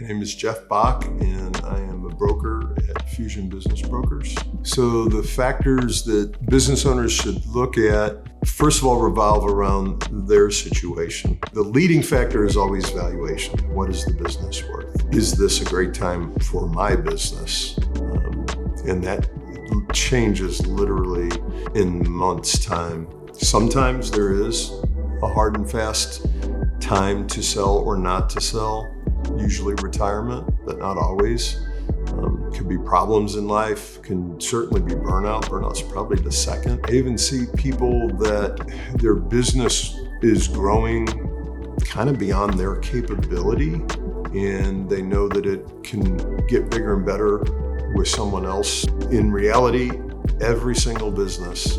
My name is Jeff Bach, and I am a broker at Fusion Business Brokers. So the factors that business owners should look at, first of all, revolve around their situation. The leading factor is always valuation. What is the business worth? Is this a great time for my business? And that changes literally in months' time. Sometimes there is a hard and fast time to sell or not to sell, usually retirement, but not always. Could be problems in life, can certainly be burnout. Burnout's probably the second. I even see people that their business is growing kind of beyond their capability, and they know that it can get bigger and better with someone else. In reality, every single business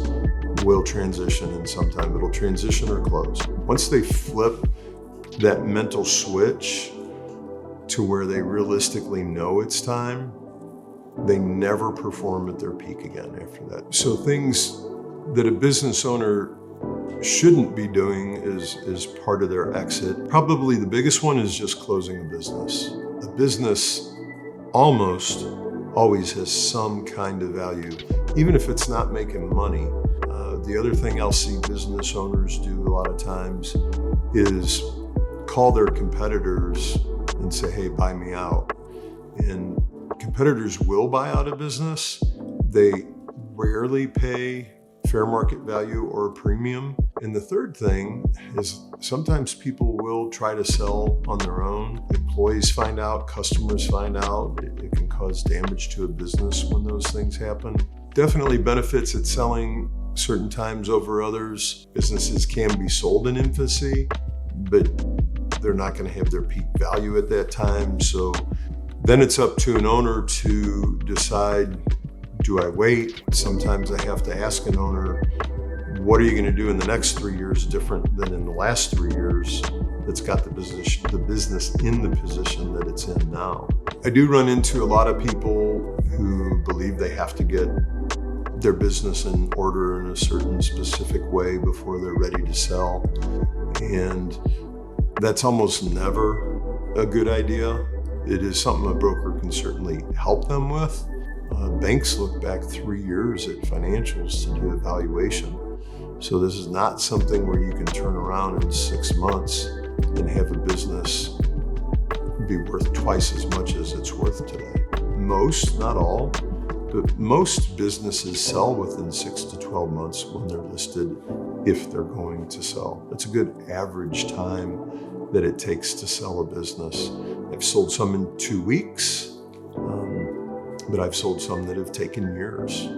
will transition, and sometime it'll transition or close. Once they flip that mental switch to where they realistically know it's time, they never perform at their peak again after that. So things that a business owner shouldn't be doing is part of their exit. Probably the biggest one is just closing a business. A business almost always has some kind of value, even if it's not making money. The other thing I'll see business owners do a lot of times is call their competitors and say, hey, buy me out. And competitors will buy out a business. They rarely pay fair market value or a premium. And the third thing is sometimes people will try to sell on their own. Employees find out, customers find out. It can cause damage to a business when those things happen. Definitely benefits at selling certain times over others. Businesses can be sold in infancy, but they're not going to have their peak value at that time. So then it's up to an owner to decide, do I wait? Sometimes I have to ask an owner, what are you going to do in the next 3 years different than in the last 3 years that's got the business in the position that it's in now? I do run into a lot of people who believe they have to get their business in order in a certain specific way before they're ready to sell. And that's almost never a good idea. It is something a broker can certainly help them with. Banks look back 3 years at financials to do evaluation. So this is not something where you can turn around in 6 months and have a business be worth twice as much as it's worth today. Most, not all, but most businesses sell within 6 to 12 months when they're listed, if they're going to sell. That's a good average time that it takes to sell a business. I've sold some in 2 weeks, but I've sold some that have taken years.